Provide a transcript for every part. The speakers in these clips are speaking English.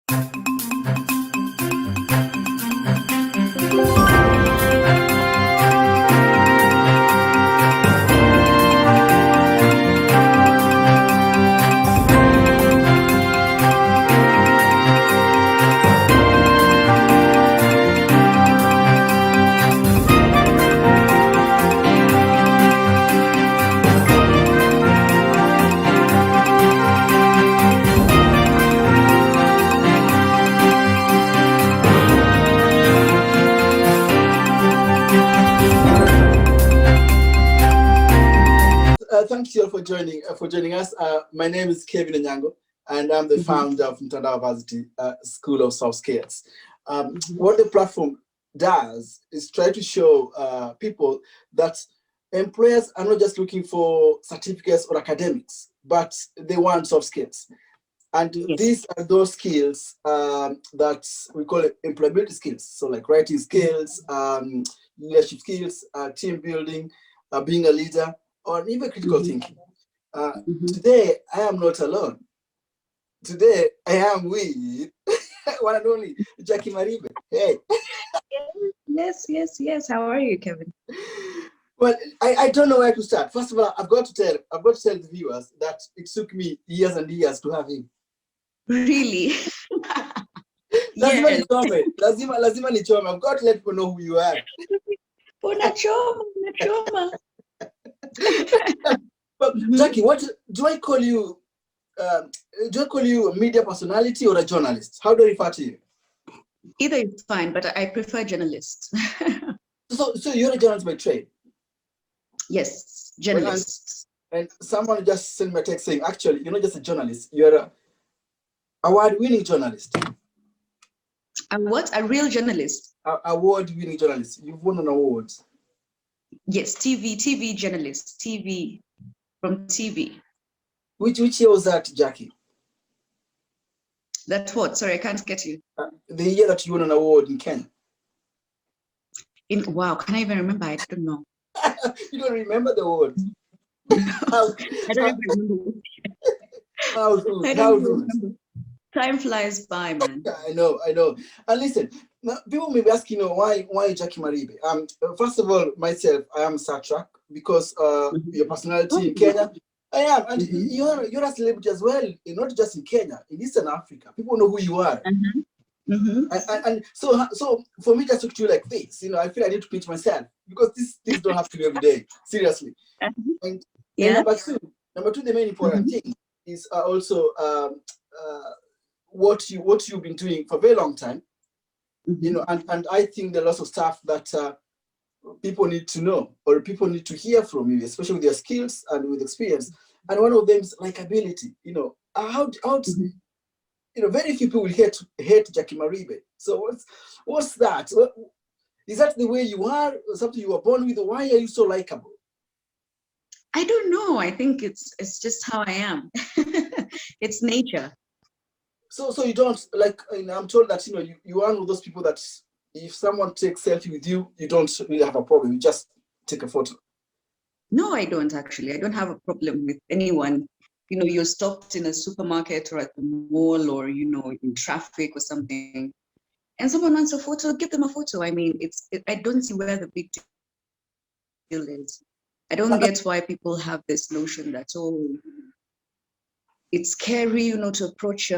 Thank you all for joining us. My name is Kevin Onyango, and I'm the founder of Mtandao Varsity School of Soft Skills. What the platform does is try to show people that employers are not just looking for certificates or academics, but they want soft skills. And these are those skills that we call employability skills. So like writing skills, leadership skills, team building, being a leader, or even critical thinking. Today, I am not alone. Today, I am with one and only Jacque Maribe. Hey. Yes. How are you, Kevin? Well, I don't know where to start. First of all, I've got to tell the viewers that it took me years and years to have him. Really? Lazima nichome. I've got to let people know who you are. Unachoma. But Jacque, what do I call you? Do I call you a media personality or a journalist? How do I refer to you? Either is fine, but I prefer journalist. So you're a journalist by trade? Yes, journalist. And someone just sent me a text saying, actually, you're not just a journalist, you're an award-winning journalist. A what? A real journalist? Award-winning journalist. You've won an award. Yes, TV journalist, from TV. Which year was that, Jacque? That's what? Sorry, I can't get you. The year that you won an award in Kenya. Wow, can I even remember? I don't know. You don't remember the award? I don't even remember. I don't remember. Time flies by, man. I know. And listen, now, people may be asking, why Jacque Maribe? First of all, myself, I am Star Trek because your personality in Kenya. I am, and you're a celebrity as well, not just in Kenya, in Eastern Africa. People know who you are. And so for me just to do like this, I feel I need to pinch myself because things don't have to be every day, seriously. And number two, the main important thing is also what you've been doing for a very long time, and I think there are lots of stuff that people need to know or people need to hear from you, especially with your skills and with experience. And one of them is likability. Very few people will hate Jacque Maribe. So what's that? Is that the way you are, or something you were born with? Or why are you so likable? I don't know. I think it's just how I am. It's nature. So you don't like. I'm told that you are one of those people that if someone takes selfie with you, you don't really have a problem. You just take a photo. No, I don't actually. I don't have a problem with anyone. You're stopped in a supermarket or at the mall or, in traffic or something, and someone wants a photo, give them a photo. I mean, I don't see where the big deal is. I don't get why people have this notion that, it's scary, to approach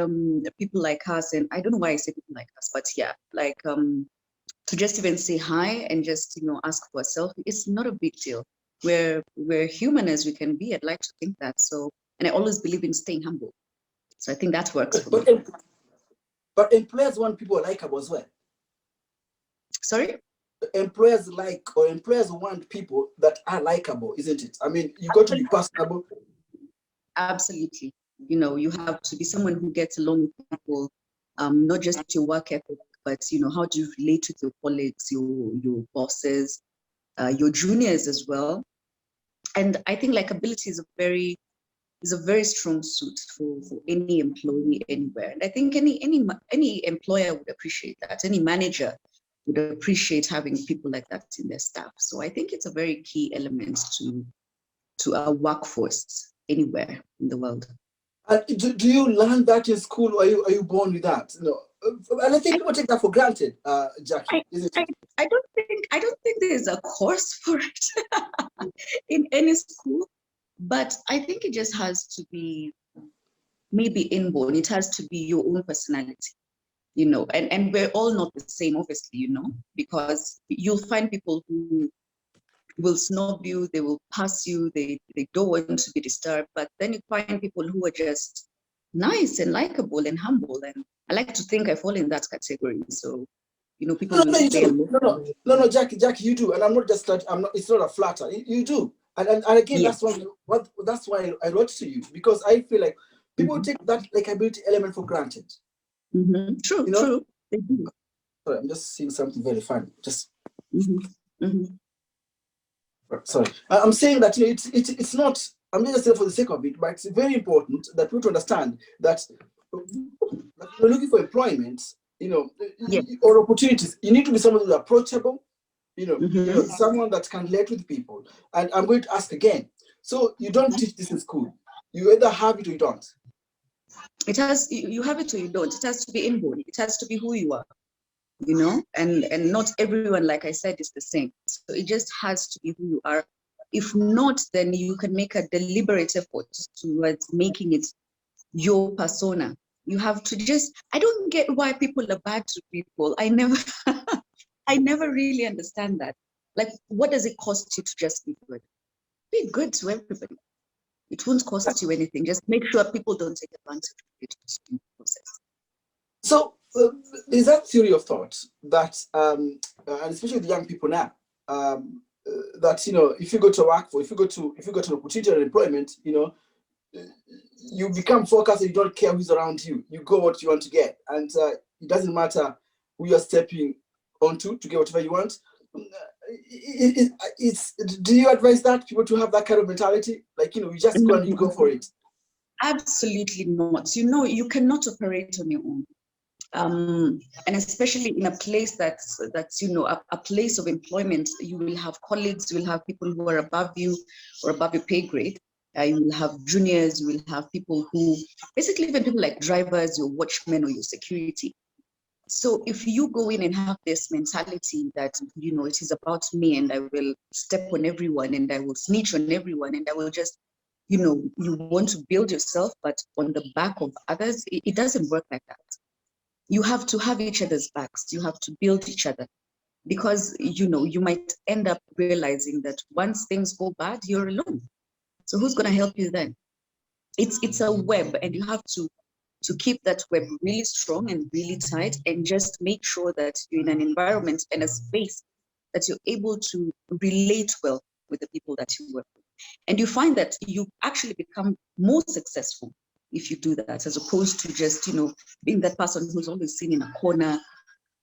people like us. And I don't know why I say people like us, but yeah, like to just even say hi and just, ask for a selfie, it's not a big deal. We're human as we can be. I'd like to think that. So, and I always believe in staying humble. So I think that works for me. But employers want people likable as well. Sorry? Employers want people that are likable, isn't it? I mean, you got to be personable. Absolutely. You have to be someone who gets along with people, not just your work ethic, but how do you relate with your colleagues, your bosses, your juniors as well. And I think likability is a very strong suit for any employee anywhere. And I think any employer would appreciate that. Any manager would appreciate having people like that in their staff. So I think it's a very key element to our workforce anywhere in the world. And do you learn that in school, or are you born with that? And I think I, people take that for granted, Jackie, I, isn't I, it? I don't think there's a course for it in any school, but I think it just has to be maybe inborn. It has to be your own personality, and we're all not the same, obviously, because you'll find people who will snob you, they will pass you, they don't want to be disturbed, but then you find people who are just nice and likable and humble, and I like to think I fall in that category. So, people No, will no, you say do. I'm No, Jackie, you do. And I'm not just, I'm not, it's not a flatter. You do. And again, yeah. that's why I wrote to you, because I feel like people Mm-hmm. take that likability element for granted. Mm-hmm. True, You know, true. They do. sorry, I'm just seeing something very funny. Just Mm-hmm. Mm-hmm. sorry. I'm saying that it's not. I'm not just saying for the sake of it, but it's very important that people understand that you're looking for employment, Yeah. or opportunities. You need to be someone who's approachable, Mm-hmm. someone that can relate with people. And I'm going to ask again. So you don't teach this in school. You either have it or you don't. You have it or you don't. It has to be inborn. It has to be who you are. And not everyone, like I said, is the same. So it just has to be who you are. If not, then you can make a deliberate effort towards making it your persona. You have to I don't get why people are bad to people. I never I never really understand that. Like, what does it cost you to just be good? Be good to everybody. It won't cost you anything. Just make sure people don't take advantage of it in the process. So there's that theory of thought that, and especially the young people now, that if you go to work for, if you go to an opportunity or employment, you become focused and you don't care who's around you. You go what you want to get, and it doesn't matter who you're stepping onto to get whatever you want. Do you advise that people to have that kind of mentality? Like, you just go and you go No, for it. absolutely not. You cannot operate on your own. And especially in a place that's a place of employment, you will have colleagues, you will have people who are above you or above your pay grade. You will have juniors, you will have people who basically even people like drivers, your watchmen or your security. So if you go in and have this mentality that it is about me and I will step on everyone and I will snitch on everyone and I will just you want to build yourself but on the back of others, it doesn't work like that. You have to have each other's backs. You have to build each other because you might end up realizing that once things go bad, you're alone. So who's going to help you then? It's a web, and you have to keep that web really strong and really tight, and just make sure that you're in an environment and a space that you're able to relate well with the people that you work with. And you find that you actually become more successful if you do that, as opposed to just, being that person who's always seen in a corner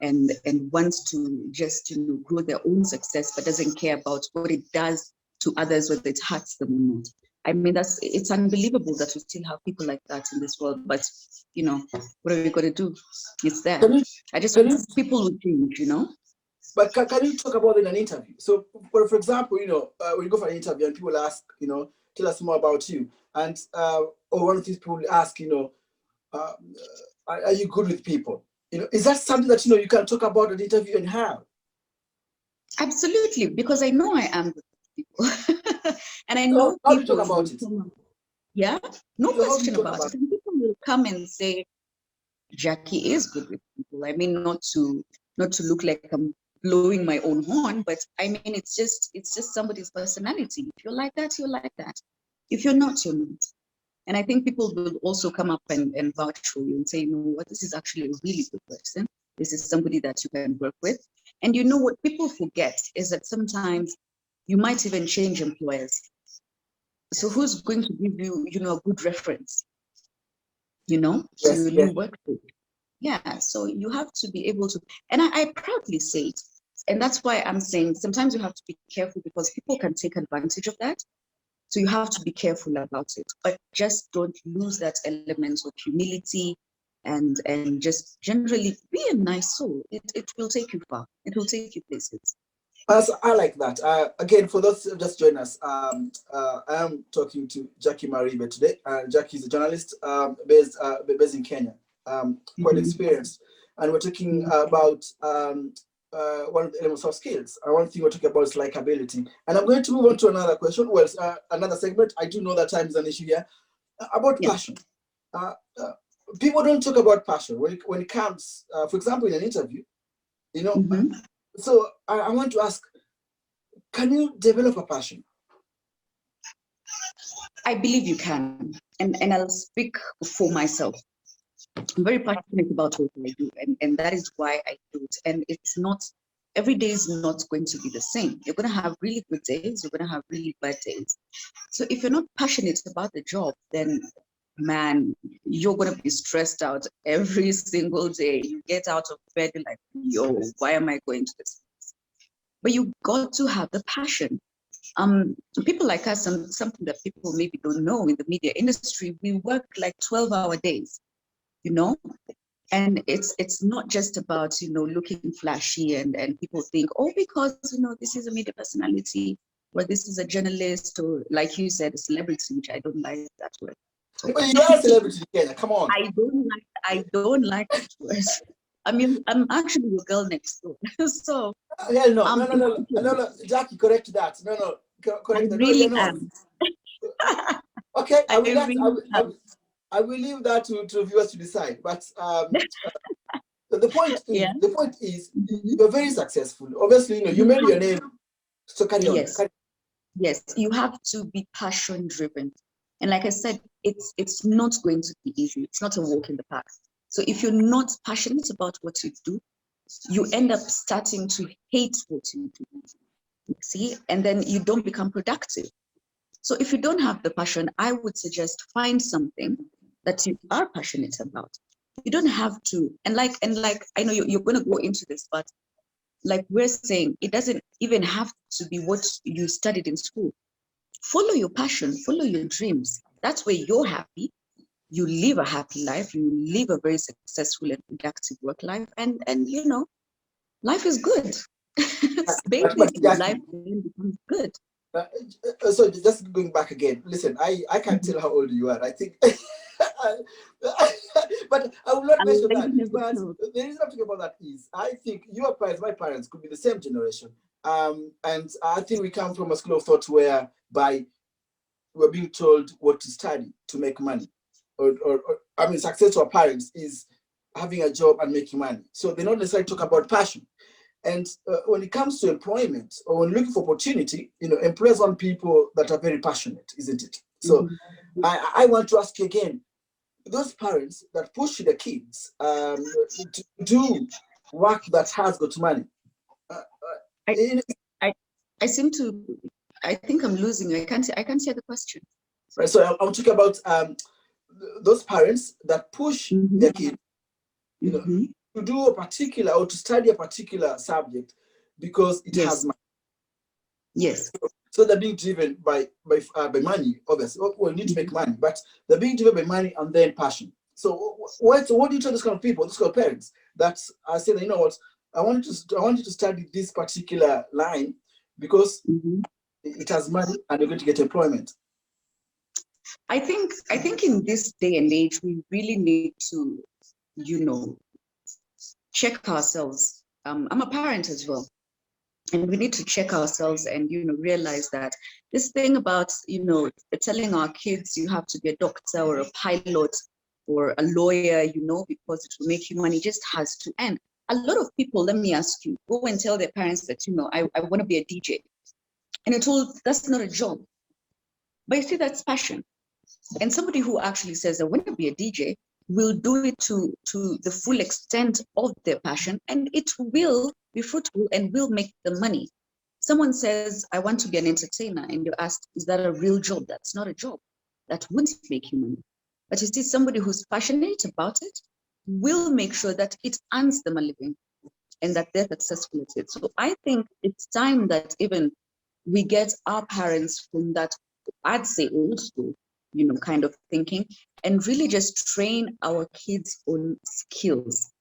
and wants to just, grow their own success, but doesn't care about what it does to others, whether it hurts them or not. I mean, it's unbelievable that we still have people like that in this world, but what are we going to do? It's there. Can you, I just can wish you, people would change. but can you talk about it in an interview? So, for example, when you go for an interview and people ask, tell us more about you. And, or one of these people will ask, uh, are you good with people? Is that something that, you can talk about an interview and have? Absolutely, because I know I am good with people. And I So know how do you talk people will about it? come up. Yeah, no So how do you question talk about about it. it? And people will come and say, Jackie is good with people. I mean, not to look like I'm blowing my own horn, but I mean, it's just somebody's personality. If you're like that, you're like that. If you're not, you're not. And I think people will also come up and vouch for you and say, you know what, this is actually a really good person. This is somebody that you can work with. And what people forget is that sometimes you might even change employers. So who's going to give you, a good reference, to Yes, your new yes. workplace? Yeah, so you have to be able to, and I proudly say it. And that's why I'm saying sometimes you have to be careful because people can take advantage of that. So you have to be careful about it, but just don't lose that element of humility and just generally be a nice soul. It will take you far. It will take you places. So I like that. Again, for those who just join us, I am talking to Jacque Maribe today. Jacque is a journalist based in Kenya, quite Mhm. experienced. And we're talking Mhm. about one of the elements of skills. One thing we're talking about is likability. And I'm going to move on to another question. Well, another segment. I do know that time is an issue here. About Yeah. passion. Uh, uh, People don't talk about passion when it comes, for example, in an interview, you know. Mhm. So I want to ask, can you develop a passion? I believe you can, and I'll speak for myself. I'm very passionate about what I do, and that is why I do it. And it's not, every day is not going to be the same. You're going to have really good days, you're going to have really bad days. So if you're not passionate about the job, then man, you're going to be stressed out every single day. You get out of bed, you're like, yo, why am I going to this? But you got to have the passion. People like us, something that people maybe don't know in the media industry, we work like 12-hour days, you know, and it's not just about, looking flashy, and people think, oh, because this is a media personality, or this is a journalist, or like you said, a celebrity, which I don't like that word at all. Well, you are a celebrity in Kenya. Come on. I don't like that word. I mean, I'm actually your girl next door. So Hell no, no, no, it's no, no, no. Jackie, correct that. No, no, I correct that. No, you're really not. am. Okay, I really am. I will leave that to viewers to decide. But the point Yeah. is, Mhm. you're very successful. Obviously, you You made have your name. So carry on. Yes. Yes, you have to be passion driven. And like I said, it's not going to be easy. It's not a walk in the park. So if you're not passionate about what you do, you end up starting to hate what you do. You see, and then you don't become productive. So if you don't have the passion, I would suggest find something that you are passionate about. You don't have to, and like I know you're going to go into this, but like we're saying, it doesn't even have to be what you studied in school. Follow your passion, follow your dreams. That's where you're happy. You live a happy life. You live a very successful and productive work life, and life is good. But Basically, life Jackie, then becomes good. uh, so just going back again. Listen, I can't Mhm. tell how old you are. I think, but I will not I mention really that. never But know. the reason I'm talking about that is I think your parents, my parents, could be the same generation. And I think we come from a school of thought whereby we're being told what to study to make money, or I mean, success to our parents is having a job and making money. So they don't necessarily talk about passion. And when it comes to employment or when looking for opportunity, employers want people that are very passionate, isn't it? So Mhm. I want to ask you again, those parents that push their kids to do work that has got money. Uh, I, in, I, I seem to. I think I'm losing you. I can't hear the question. right, so I'm talking about those parents that push Mm-hmm. their kids, you know, Mm-hmm. to do a particular or to study a particular subject because it has Yes. money. Yes. So they're being driven by money, obviously. Well, we need to make money, but they're being driven by money and then passion. So what do you tell those kind of people, those kind of parents that are saying, you know what, I want you to study this particular line because Mm-hmm. it has money and you're going to get employment. I think in this day and age, we really need to, you know, check ourselves. I'm a parent as well, and we need to check ourselves and realize that this thing about telling our kids you have to be a doctor or a pilot or a lawyer, because it will make you money, just has to end. A lot of people, let me ask you, go and tell their parents that I want to be a DJ, and you're told that's not a job. But you see, that's passion. And somebody who actually says I want to be a DJ will do it to the full extent of their passion, and it will be fruitful and will make them money. Someone says I want to be an entertainer, and you're asked, is that a real job? That's not a job. That wouldn't make you money. But you see, somebody who's passionate about it will make sure that it earns them a living and that they're successful at it. So I think it's time that even we get our parents from that, I'd say old school, kind of thinking, and really just train our kids on skills.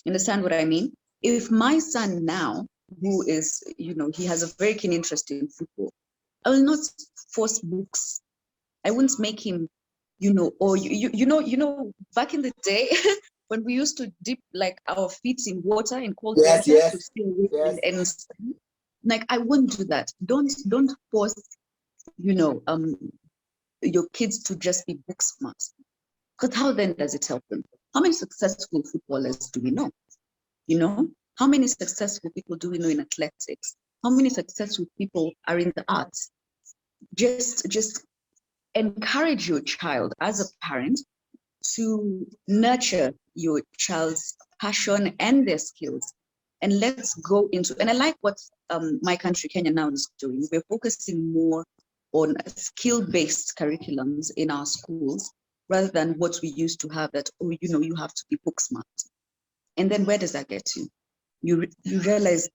Understand what I mean? If my son now who is, he has a very keen interest in football, I will not force books. I wouldn't make him, or back in the day when we used to dip like our feet in water, in cold Yes, water, to yes, stay awake yes. and study. Like I wouldn't do that. Don't force, your kids to just be book smart. Because how then does it help them? How many successful footballers do we know? How many successful people do we know in athletics? How many successful people are in the arts? Just encourage your child as a parent to nurture your child's passion and their skills. And let's go into, and I like what my country, Kenya, now is doing. We're focusing more on skill-based curriculums in our schools rather than what we used to have that, you have to be book smart. And then where does that get you? You realize,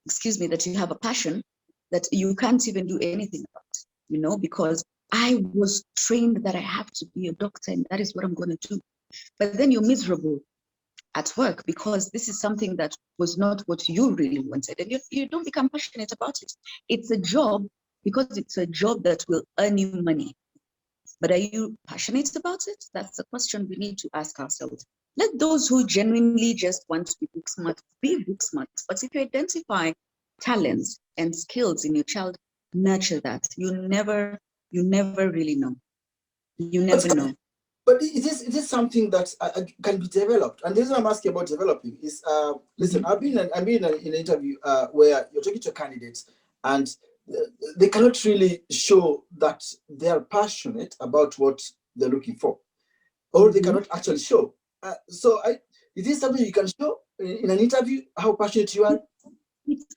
excuse me, that you have a passion that you can't even do anything about, because I was trained that I have to be a doctor and that is what I'm going to do. But then you're miserable at work because this is something that was not what you really wanted. And you don't become passionate about it. It's a job because it's a job that will earn you money. But are you passionate about it? That's the question we need to ask ourselves. Let those who genuinely just want to be book smart. But if you identify talents and skills in your child, nurture that. You never really know. You never know. But it is something that can be developed. And the reason I'm asking about developing is, listen, I've been in an interview where you're talking to candidates and they cannot really show that they are passionate about what they're looking for, or they cannot actually show. Is this something you can show in an interview, how passionate you are?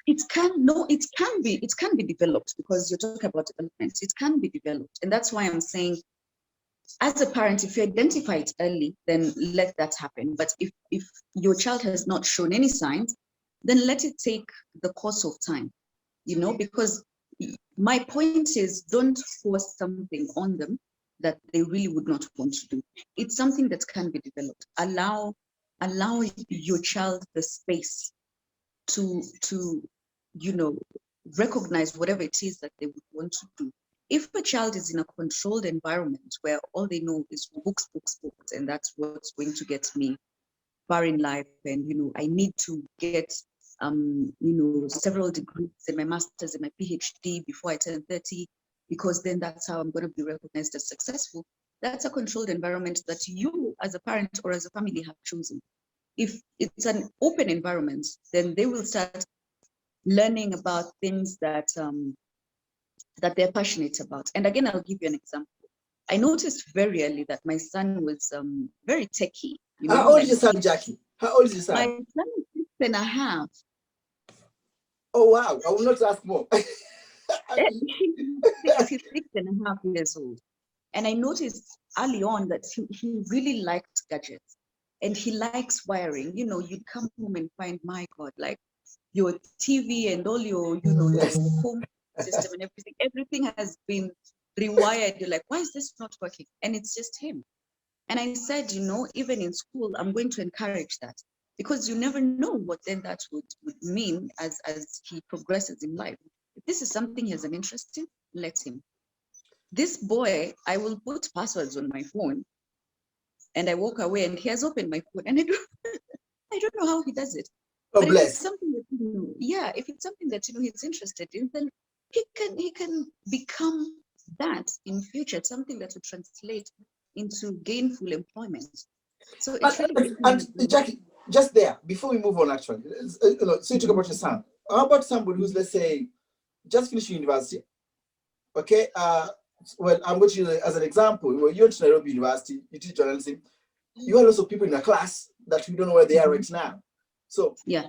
It can be developed because you're talking about development. It can be developed. And that's why I'm saying, as a parent, if you identify it early, then let that happen. But if your child has not shown any signs, then let it take the course of time, because my point is don't force something on them that they really would not want to do. It's something that can be developed. Allow your child the space to recognize whatever it is that they would want to do. If a child is in a controlled environment where all they know is books, books, books, and that's what's going to get me far in life, and I need to get several degrees and my master's and my PhD before I turn 30, because then that's how I'm going to be recognized as successful. That's a controlled environment that you as a parent or as a family have chosen. If it's an open environment, then they will start learning about things that they're passionate about. And again, I'll give you an example. I noticed very early that my son was very techie. How old is your son, Jackie? How old is your son? My son is 6.5. Oh, wow. I will not ask more. He's 6.5 years old. And I noticed early on that he really liked gadgets and he likes wiring. You'd come home and find, my God, like your TV and all your, your home system and everything has been rewired. You're like, why is this not working? And it's just him. And I said, even in school, I'm going to encourage that, because you never know what then that would mean as he progresses in life. If this is something he has an interest in, let him. This boy, I will put passwords on my phone and I walk away and he has opened my phone and I don't know how he does it. Oh, but bless. If it's something that, if it's something that he's interested in, then he can become that in future, something that will translate into gainful employment. So it's really and Jackie, just there before we move on, actually, so you talk about your son. How about somebody who's, let's say, just finished university? Okay, well, I'm going to use as an example. When you went to Nairobi University, you teach journalism. You have lots of people in the class that we don't know where they are right now. So yeah,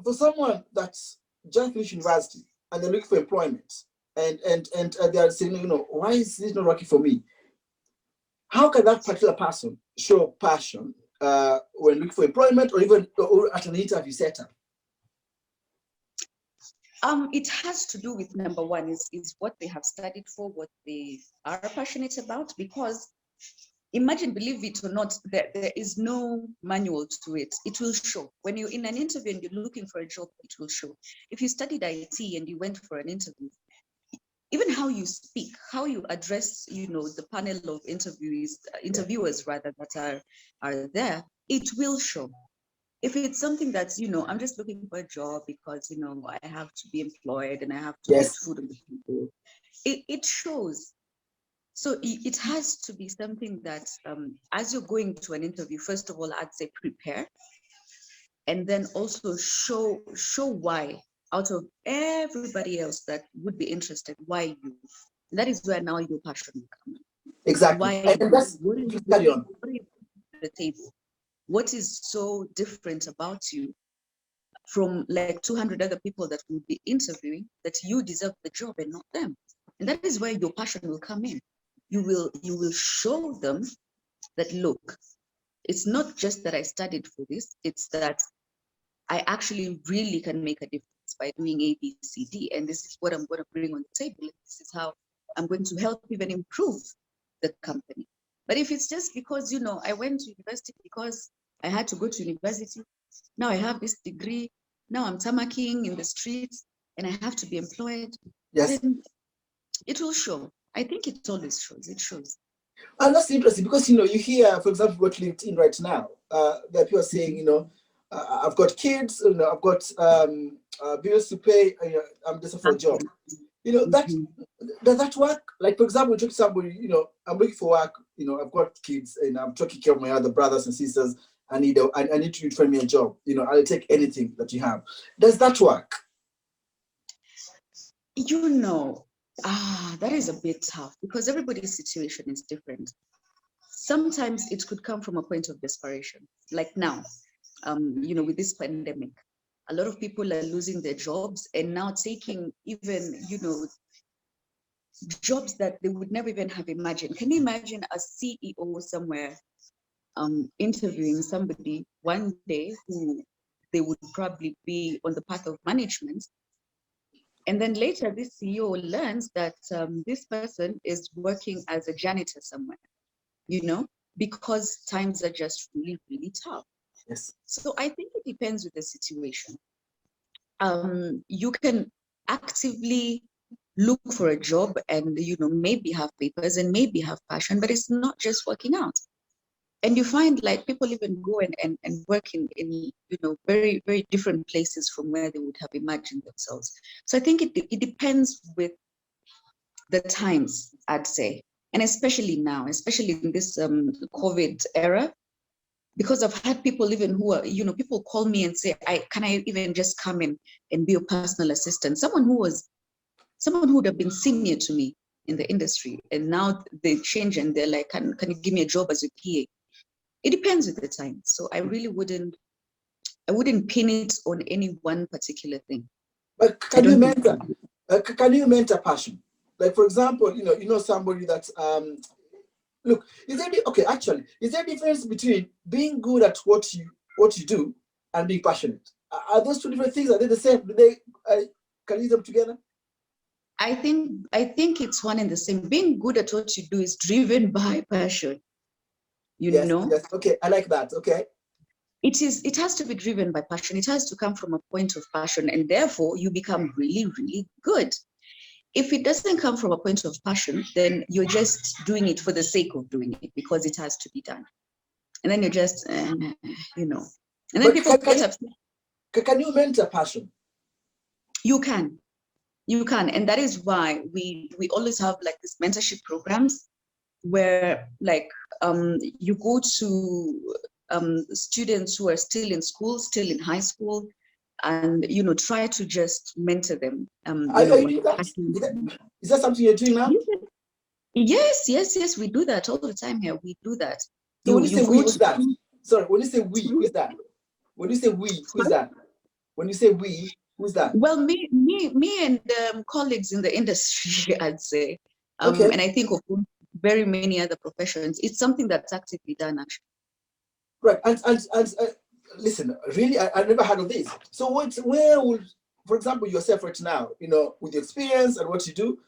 for someone that's just finished university and they're looking for employment, and they are saying, why is this not working for me? How can that particular person show passion when looking for employment or even at an interview setup? It has to do with, number one, is what they have studied for, what they are passionate about. Because imagine, believe it or not, there is no manual to it. It will show. When you're in an interview and you're looking for a job, it will show. If you studied IT and you went for an interview, even how you speak, how you address, the panel of interviewers rather, that are there, it will show. If it's something that's, I'm just looking for a job because, I have to be employed and I have to put food on the table, it shows. So it has to be something that, as you're going to an interview, first of all, I'd say prepare, and then also show why, out of everybody else that would be interested, why you. And that is where now your passion will come in. Exactly. Why And that's, carry on. The table. What is so different about you from like 200 other people that will be interviewing that you deserve the job and not them? And that is where your passion will come in. You will show them that, look, it's not just that I studied for this, it's that I actually really can make a difference by doing A, B, C, D, and this is what I'm going to bring on the table. This is how I'm going to help even improve the company. But if it's just because, I went to university because I had to go to university, now I have this degree, now I'm tamaking in the streets and I have to be employed, then it will show. I think it always shows. It shows. And that's interesting because, you hear, for example, what LinkedIn right now, that people are saying, I've got kids, I've got bills to pay, I'm just for a job. Does that work? Like, for example, you talk to somebody, I'm looking for work, I've got kids and I'm taking care of my other brothers and sisters. I need you to find me a job. I'll take anything that you have. Does that work? That is a bit tough because everybody's situation is different. Sometimes it could come from a point of desperation. Like now, with this pandemic, a lot of people are losing their jobs and now taking even, jobs that they would never even have imagined. Can you imagine a CEO somewhere interviewing somebody one day who they would probably be on the path of management? And then later this CEO learns that this person is working as a janitor somewhere, because times are just really, really tough. Yes. So I think it depends with the situation. You can actively look for a job and, maybe have papers and maybe have passion, but it's not just working out. And you find like people even go and work in very, very different places from where they would have imagined themselves. So I think it depends with the times, I'd say. And especially now, especially in this COVID era, because I've had people even who are, people call me and say, can I even just come in and be a personal assistant? Someone who would have been senior to me in the industry, and now they change and they're like, can you give me a job as a PA? It depends with the time. So I really wouldn't pin it on any one particular thing. But can you mentor passion? Like, for example, somebody that's look, is there a difference between being good at what you do and being passionate? Are those two different things? Are they the same? Do they can you use them together? I think it's one and the same. Being good at what you do is driven by passion. Yes. Okay, I like that. Okay. It has to be driven by passion. It has to come from a point of passion, and therefore you become really, really good. If it doesn't come from a point of passion, then you're just doing it for the sake of doing it because it has to be done. And then you're just, And then but people get upset. Can you mentor passion? You can. And that is why we always have like these mentorship programs where like you go to students who are still in school, still in high school, and try to just mentor them. Are you doing that? Is that something you're doing now? Yes, we do that all the time here. We do that. So when you say we, who's that? Sorry, when you say we, who's that? When you say we, who's that? When you say we, who's that? Well, me and colleagues in the industry, I'd say. Okay. And I think of very many other professions. It's something that's actively done, actually. Right, and listen, really, I never heard of this. So where would, for example, yourself right now, with the experience and what you do,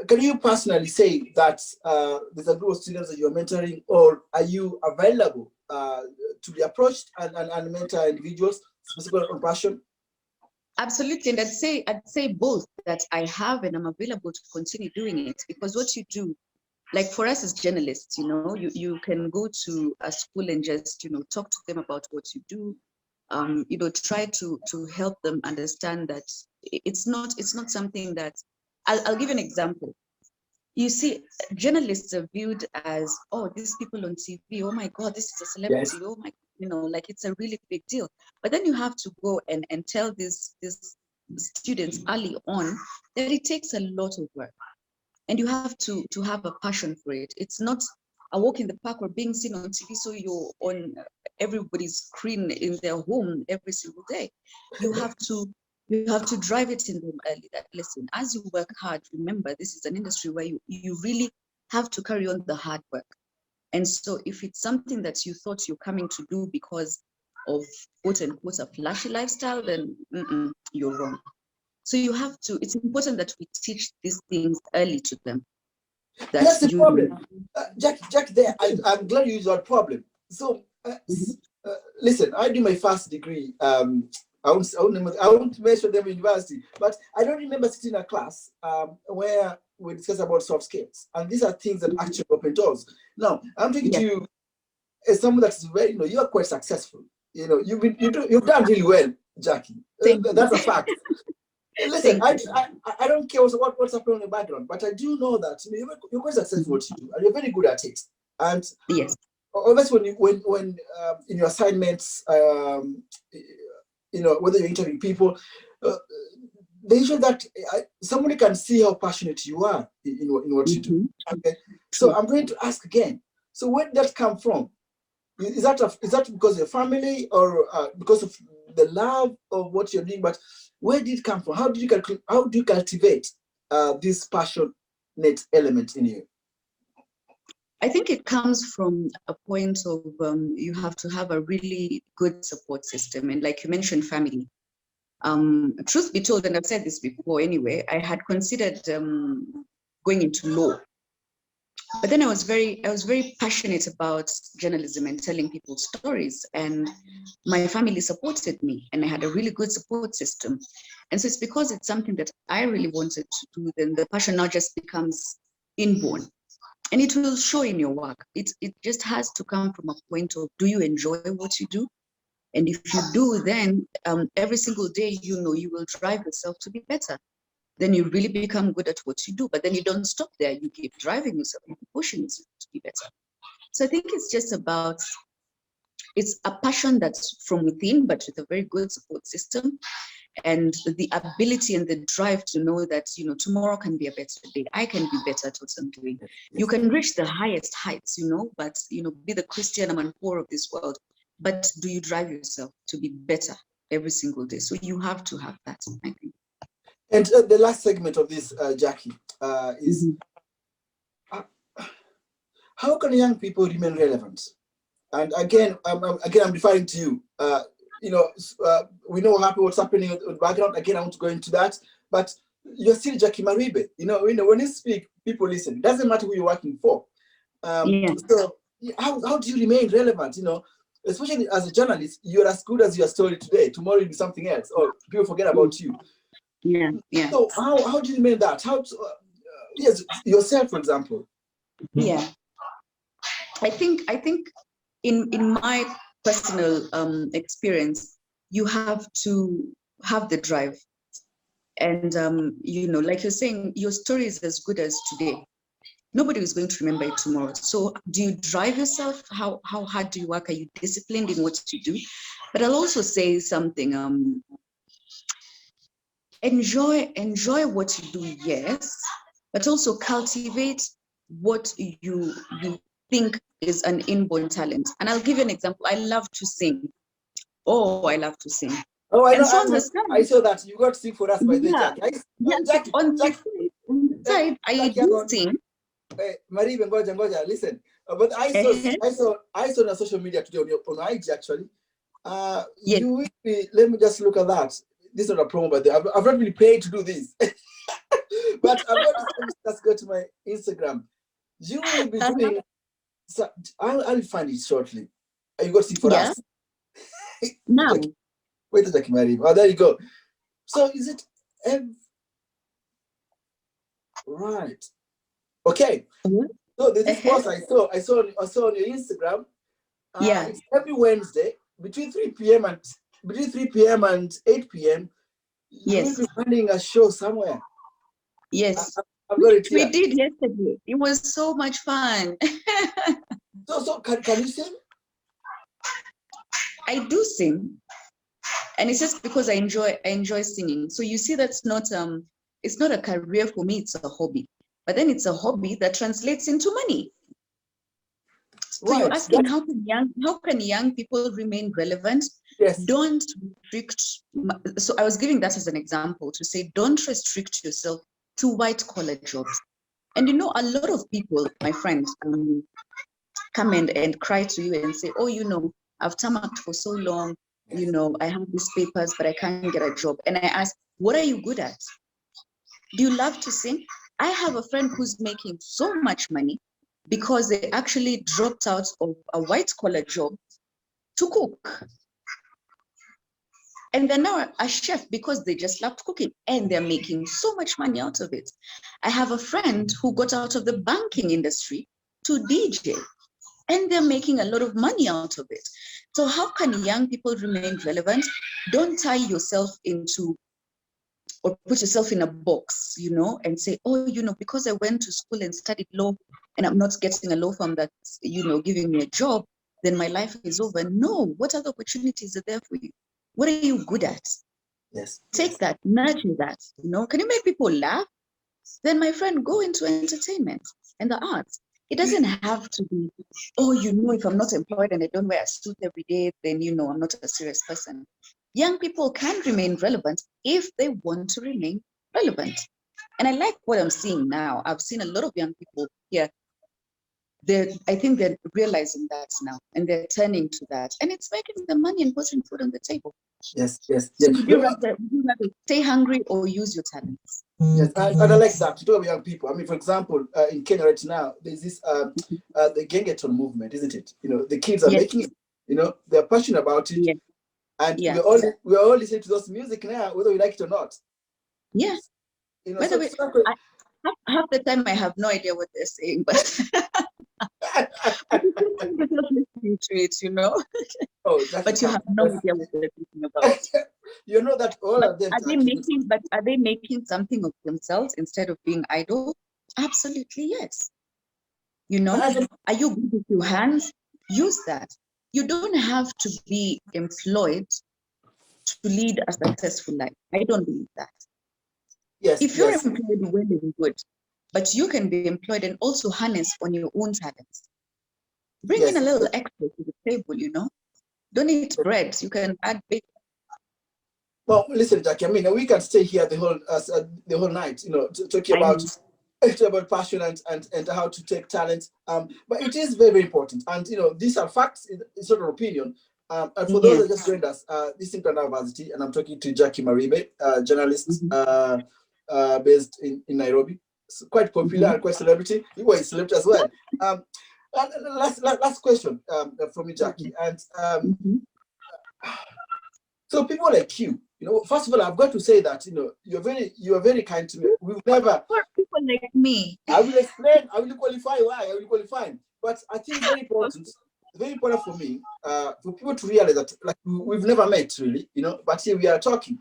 can you personally say that there's a group of students that you're mentoring, or are you available to be approached and mentor individuals specifically on passion? Absolutely, and I'd say both, that I have and I'm available to continue doing it, because what you do, like for us as journalists, you can go to a school and just talk to them about what you do, try to help them understand that it's not something that I'll give an example. You see, journalists are viewed as, oh, these people on TV, oh my God, this is a celebrity, Yes. oh my, like it's a really big deal. But then you have to go and tell these students early on that it takes a lot of work, and you have to have a passion for it. It's not a walk in the park or being seen on TV, so you're on everybody's screen in their home every single day. You have to drive it in them early, that listen, as you work hard, remember this is an industry where you really have to carry on the hard work. And so if it's something that you thought you're coming to do because of quote unquote a flashy lifestyle, then you're wrong. So it's important that we teach these things early to them. That's the You problem. Jacque, there, I'm glad you used that problem. So, listen, I do my first degree. I won't mention them in university, but I don't remember sitting in a class where we discuss about soft skills. And these are things that actually open doors. Now, I'm talking to you as someone that's very, you are quite successful. You've done really well, Jacque. That's a fact. Listen, I don't care what's happening in the background, but I do know that you're quite successful at what you do, and you're very good at it. And yes, obviously, when in your assignments, whether you're interviewing people, they show that somebody can see how passionate you are in what you do. Okay, so I'm going to ask again. So where did that come from? Is that because of your family, or because of the love of what you're doing? But where did it come from? How do you cultivate this passionate element in you? I think it comes from a point of you have to have a really good support system, and like you mentioned, family. Truth be told, and I've said this before anyway, I had considered going into law. But then I was very passionate about journalism and telling people stories, and my family supported me, and I had a really good support system. And so it's because it's something that I really wanted to do, then the passion now just becomes inborn, and it will show in your work. It just has to come from a point of, do you enjoy what you do? And if you do, then every single day, you will drive yourself to be better. Then you really become good at what you do. But then you don't stop there. You keep driving yourself, you keep pushing yourself to be better. So I think it's just about, it's a passion that's from within, but with a very good support system, and the ability and the drive to know that, tomorrow can be a better day. I can be better at what I'm doing. You can reach the highest heights, but, be the Christian Amanpour of this world. But do you drive yourself to be better every single day? So you have to have that, I think. And the last segment of this, Jacque, is how can young people remain relevant? And again, I'm referring to you. We know what's happening in the background. Again, I want to go into that. But you're still Jacque Maribe. When you speak, people listen. It doesn't matter who you're working for. So how do you remain relevant? Especially as a journalist, you're as good as your story today. Tomorrow you'll be something else, or people forget about you. Yeah. So how do you remain that? Yes, yourself, for example. Yeah. I think in my personal experience, you have to have the drive. And like you're saying, your story is as good as today. Nobody is going to remember it tomorrow. So do you drive yourself? How hard do you work? Are you disciplined in what you do? But I'll also say something. Enjoy what you do, yes, but also cultivate what you think is an inborn talent. And I'll give you an example. I love to sing. Oh, I love to sing. Oh, I And know. so on the side, I saw that you got to sing for us by the yeah, Jacque. Jacque, on the side, I do sing. Maribe, ngoja, listen. But I saw on social media today on IG actually. Yes. You will be. Let me just look at that. This is not a promo, but I've not been paid to do this. But I'm going to say, let's go to my Instagram. You will be doing, so I'll find it shortly. You got to see for Yeah. us. Now. Wait a Jacque Maribe. Oh, there you go. So is it right? Okay. So there's this post I saw on your Instagram. Yeah. It's every Wednesday between 3 p.m. and 8 p.m. You will Yes. be finding a show somewhere. Yes. I've got it here. We did yesterday. It was so much fun. So can you sing? I do sing, and it's just because I enjoy singing. So you see, that's not it's not a career for me. It's a hobby, but then it's a hobby that translates into money. So Right. you're asking how can young people remain relevant? Yes. Don't restrict. So I was giving that as an example to say, don't restrict yourself to white collar jobs. And you know, a lot of people, my friends, come and cry to you and say, oh, you know, I've tamaked for so long, you know, I have these papers, but I can't get a job. And I ask, what are you good at? Do you love to sing? I have a friend who's making so much money because they actually dropped out of a white collar job to cook. And they're now a chef because they just loved cooking and they're making so much money out of it. I have a friend who got out of the banking industry to DJ and they're making a lot of money out of it. So how can young people remain relevant? Don't tie yourself into or put yourself in a box, you know, and say, oh, you know, because I went to school and studied law and I'm not getting a law firm that's, you know, giving me a job, then my life is over. No, what other opportunities are there for you? What are you good at? Yes. Take that, nurture that, you know. Can you make people laugh? Then my friend, go into entertainment and the arts. It doesn't have to be, oh, you know, if I'm not employed and I don't wear a suit every day, then, you know, I'm not a serious person. Young people can remain relevant if they want to remain relevant. And I like what I'm seeing now. I've seen a lot of young people here. I think they're realizing that now and they're turning to that. And it's making them money and putting food on the table. Yes, yes, So yes. would you rather stay hungry or use your talents? Yes, and I like that. To talk about young people. I mean, for example, in Kenya right now, there's this the Gengeton movement, isn't it? You know, the kids are making it. You know, they're passionate about it, and we're all listening to those music now, whether we like it or not. Yeah. You know, By the way, half the time I have no idea what they're saying, but I listening to it, you know. Oh, but you have no idea what they're thinking about. You know that all of them. Are they making something of themselves instead of being idle? Absolutely, yes. You know, are you good with your hands? Use that. You don't have to be employed to lead a successful life. I don't believe that. Yes. If you're employed, well and good, but you can be employed and also harness on your own talents. Bring in a little extra to the table, you know. Don't eat bread. You can add bacon. Well, listen, Jacque. I mean, we can stay here the whole night, you know, talking about passion and how to take talent. But it is very, very important, and you know, these are facts. It's not an opinion. And for those that just joined us, this is International Varsity, and I'm talking to Jacque Maribe, journalist based in Nairobi. It's quite popular and quite celebrity. He was a celebrity as well. Last question from me, Jacque, and so people like you know, first of all, I've got to say that, you know, you are very kind to me. We've never. For people like me. I will explain. I will qualify why. I will qualify. But I think it's very important for me, for people to realize that, like, we've never met really, you know, but here we are talking,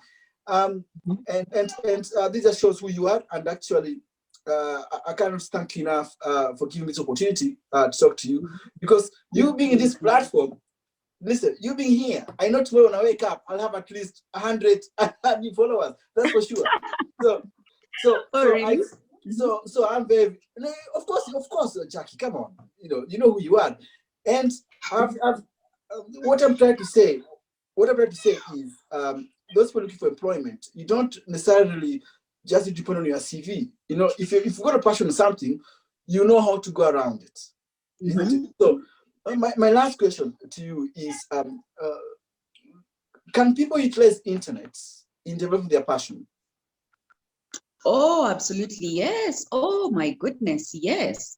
and this just shows who you are. And actually, I cannot thank you enough for giving me this opportunity to talk to you, because you being in this platform. Listen, you being here, I know tomorrow when I wake up, I'll have at least 100 new followers. That's for sure. So I'm very, of course, Jacque, come on, you know who you are, and what I'm trying to say is, those people looking for employment, you don't necessarily just depend on your CV. You know, if you've got a passion on something, you know how to go around it, isn't it? So. My last question to you is, can people utilize internet in developing their passion? Oh, absolutely, yes. Oh my goodness, yes.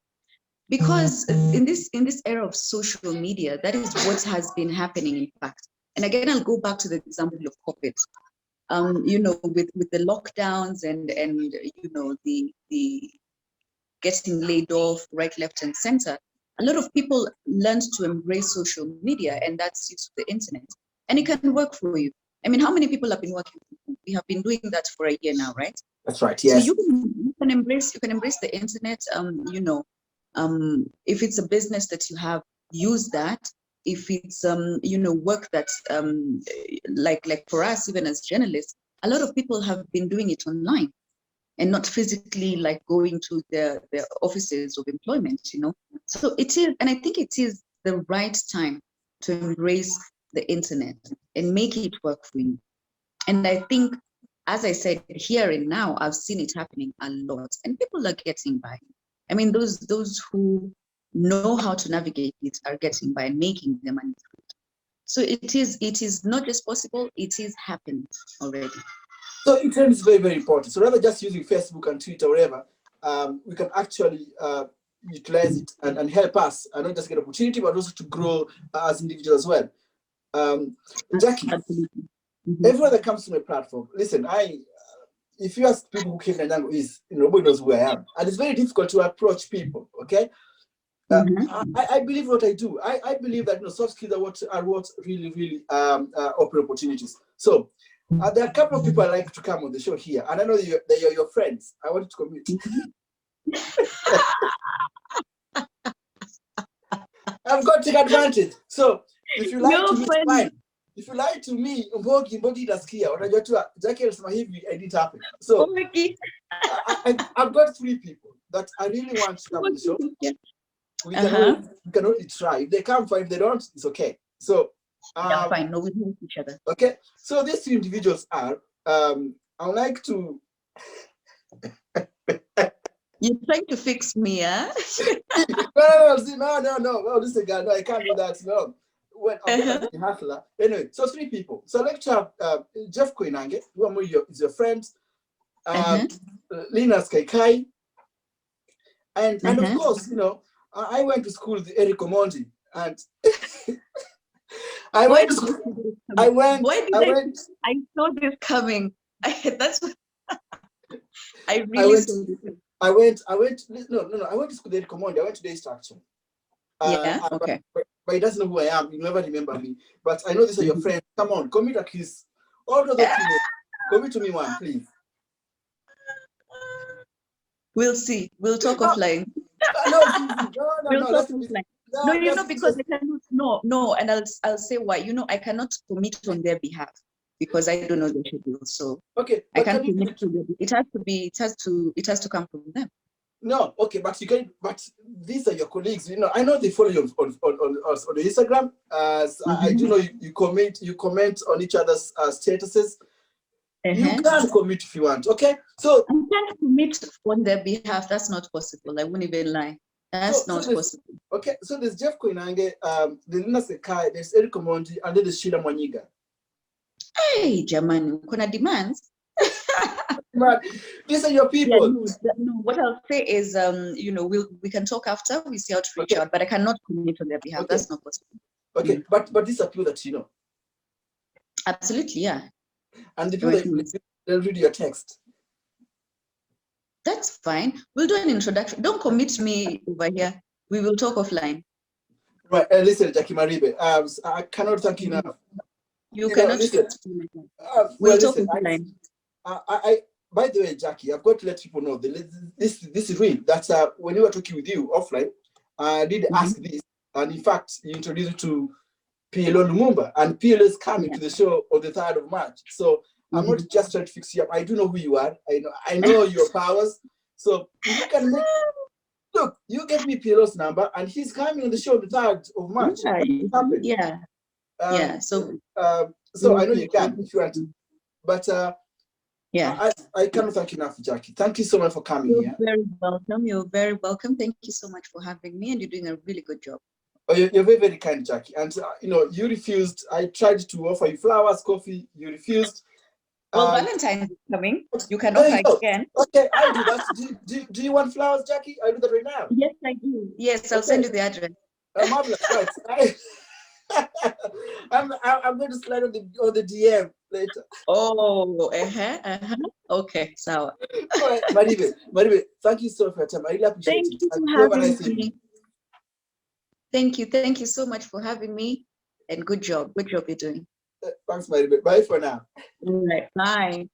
Because in this era of social media, that is what has been happening, in fact. And again, I'll go back to the example of COVID. With the lockdowns and the getting laid off right, left, and center, a lot of people learned to embrace social media, and that's used the internet. And it can work for you. I mean, how many people have been working? We have been doing that for a year now, right? That's right. So Yes. you can embrace the internet. If it's a business that you have, use that. If it's work that's like for us, even as journalists, a lot of people have been doing it online and not physically, like going to their offices of employment. So it is, and I think it is the right time to embrace the internet and make it work for you. And I think, as I said, here and now, I've seen it happening a lot, and people are getting by. I mean, those who know how to navigate it are getting by and making their money through it. So it is not just possible, it is happening already. So internet is very, very important. So rather just using Facebook and Twitter, whatever, we can actually utilize it and help us, and not just get opportunity, but also to grow as individuals as well. Jackie, everyone that comes to my platform, listen, if you ask people who Kevin Anyango is, nobody knows who I am. And it's very difficult to approach people, okay? I believe what I do. I believe that soft skills are what really, really open opportunities. So there are a couple of people I like to come on the show here, and I know that you're your friends. I want you to commute. I've got to take advantage. So if you lie to me, it's fine. If you lie to me, Mbogi itasikia. Unajua tu Jackie alisema hivi, it didn't happen. So I've got 3 people that I really want to come on the show. We can only try. If they come, fine. If they don't, it's okay. So fine. No, we help each other. Okay. So these 2 individuals are. I would like to. You're trying to fix me, huh? No. Listen, guy, no, I can't do that. No. When I'm a hustler. Anyway, so 3 people. So I'd like to have Jeff Koinange, who is your friend, Linus Kaikai, and of course, I went to school with Eric Omondi, and I saw this coming. That's what I really saw this. I went to school with Eric Omondi. I went to the East Action. Okay. But he doesn't know who I am. He'll never remember me. But I know these are your friends. Come on, commit at least. All those commit to me one, please. We'll see. We'll talk offline. No. We'll talk offline. No, because I cannot. No, and I'll say why. I cannot commit on their behalf because I don't know the schedule. So okay, I can't commit to them. It has to come from them. No, okay, but you can. But these are your colleagues. I know they follow you on the Instagram. I do know you comment on each other's statuses. You can commit if you want. Okay, so I can't commit on their behalf. That's not possible. I wouldn't even lie. That's not possible. Okay, so there's Jeff Koinange, there's Nina Sekai, there's Eric Omondi, and then there's Sheila Mwanyiga. Hey, Jamani, kuna demands. But these are your people. Yeah, no, what I'll say is, we can talk after, we see how to reach out, but I cannot commit on their behalf. Okay. That's not possible. Okay, but these are people that you know. Absolutely, yeah. And the people they'll read your text. That's fine. We'll do an introduction. Don't commit me over here. We will talk offline. Right. Listen, Jacque Maribe, I cannot thank you enough. You cannot listen. We'll talk offline. By the way, Jackie, I've got to let people know this is real. That's when we were talking with you offline, I did ask this, and in fact, you introduced me to PLO Lumumba, and PLO is coming to the show on the 3rd of March. So I'm not just trying to fix you up. I do know who you are. I know your powers. So if you can look, you get me PLO's number, and he's coming on the show on the 3rd of March. So I know you can if you want to. But I cannot thank you enough, Jackie. Thank you so much for coming here. You're very welcome. You're very welcome. Thank you so much for having me, and you're doing a really good job. Oh, you're very, very kind, Jackie. And you refused. I tried to offer you flowers, coffee. You refused. Well, Valentine's is coming. You can There offer you go. again. Okay, I'll do that. Do you want flowers, Jackie? I'll do that right now. Yes, I do. Yes, I'll send you the address. Marvelous. Right. I'm going to slide on the DM later. Oh, okay, so All right, Maribe, thank you so much for your time. I really appreciate thank it. you And for you have a having nice me. evening. Thank you so much for having me, and good job you're doing. Thanks, Maribe. Bye for now. All right, bye.